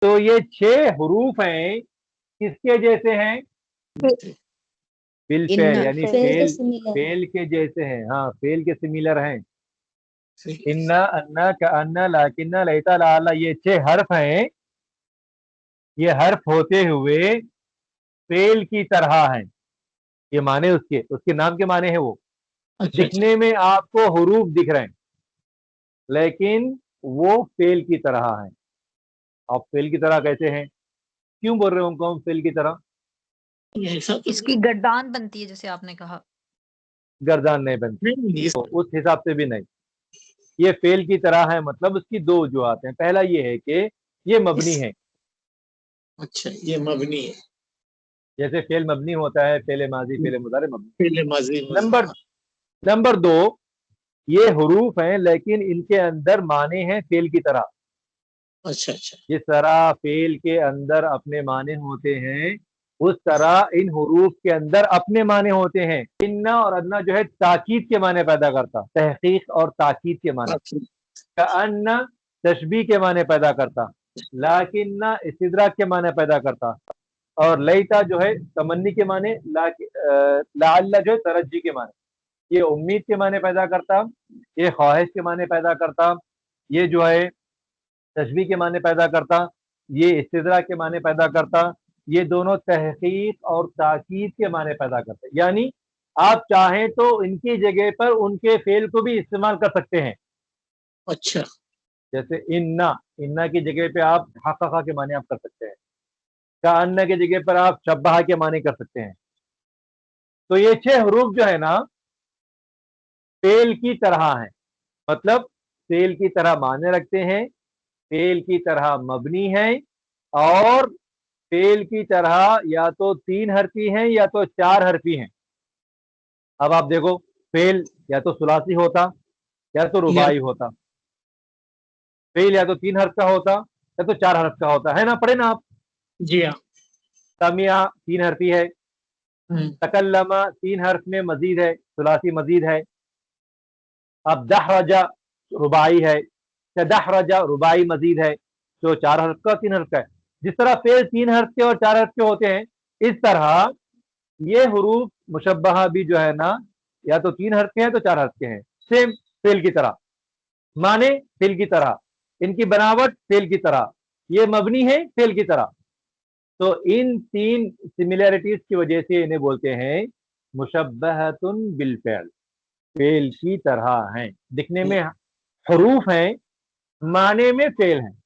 तो ये 6 हरूफ हैं, किसके जैसे हैं? बिल फेल, यानी फेल के जैसे हैं। हाँ, फेल के सिमिलर हैं। इन्ना, अन्ना, का अन्ना, लाकिन्ना, लैता, लाला, ये 6 हर्फ हैं। ये हर्फ होते हुए फेल की तरह हैं। ये माने उसके नाम के माने हैं वो। दिखने में आपको हरूफ दिख रहे हैं, लेकिन वो फेल की तरह हैं। आप फेल की तरह कैसे हैं? क्यों बोल रहे हो उनको हम फेल की तरह? इसकी गर्दान बनती है जैसे आपने कहा। गर्दान नहीं बनती, तो उस हिसाब से भी नहीं। ये फेल की तरह है, मतलब उसकी 2 वजूहात हैं। पहला ये है कि ये मबनी है। अच्छा, ये मबनी है। जैसे फेल मबनी होता है, फेल माजी, फेल मुजारे, मबनी। फेल माजी। नंबर 2, ये हुरूफ हैं लेकिन इनके अंदर माने हैं फेल की तरह। अच्छा अच्छा। जिस तरह फेल के अंदर अपने माने होते हैं, उस तरह इन हुरूफ के अंदर अपने माने होते हैं। इन्ना और अदना जो है ताकीद के माने पैदा करता, तहकीक और ताकीद के माने। का अन्ना तशबीह के माने पैदा करता, लाकिन्ना इस्तिदराक के माने पैदा करता, और लैता जो है तमन्नी के माने, लाअल्ला जो है तरज्जी के माने। ये उम्मीद के माने पैदा करता, ये ख्वाहिश के माने पैदा करता, ये जो है तशबीह के माने पैदा करता, ये इस्तिदराक के माने पैदा करता। ये दोनों तहकीक और ताकीद के माने पैदा करते। यानी आप चाहें तो इनकी जगह पर उनके फेल को भी इस्तेमाल कर सकते हैं। अच्छा, जैसे इन्ना की जगह पे आप हक़क़ा के माने आप कर सकते हैं। का अन्ना की जगह पर आप शब्बाह के माने कर सकते हैं। तो ये 6 हरूफ जो है ना, फेल की तरह हैं, मतलब फेल की तरह माने रखते हैं, फेल की तरह मबनी है, और फेल की तरह या तो 3 हरफी हैं या तो 4 हरफी हैं। अब आप देखो, फेल या तो सुलासी होता या तो रुबाई होता। फेल या तो 3 हर्फ का होता या तो 4 हर्फ का होता है ना, पढ़े ना आप? जी हाँ। समिया 3 हरफी है, तकल्लमा 3 हर्फ में मजीद है, सुलासी मजीद है। अब दहरजा रुबाई है, तदहरजा रुबाई मजीद है, जो 4 हर्फ का 3 हर्फ का है। जिस तरह फेल 3 हर्फ के और 4 हर्फ के होते हैं, इस तरह ये हुरूफ मुशब्बहा भी जो है ना, या तो 3 हर्फ के हैं तो 4 हर्फ के हैं। सेम फेल की तरह, माने फेल की तरह, इनकी बनावट फेल की तरह, ये मबनी है फेल की तरह। तो इन 3 सिमिलैरिटीज की वजह से इन्हें बोलते हैं मुशब्बहतुन बिल फेल, फेल की तरह हैं। दिखने में हरूफ हैं, माने में फेल हैं।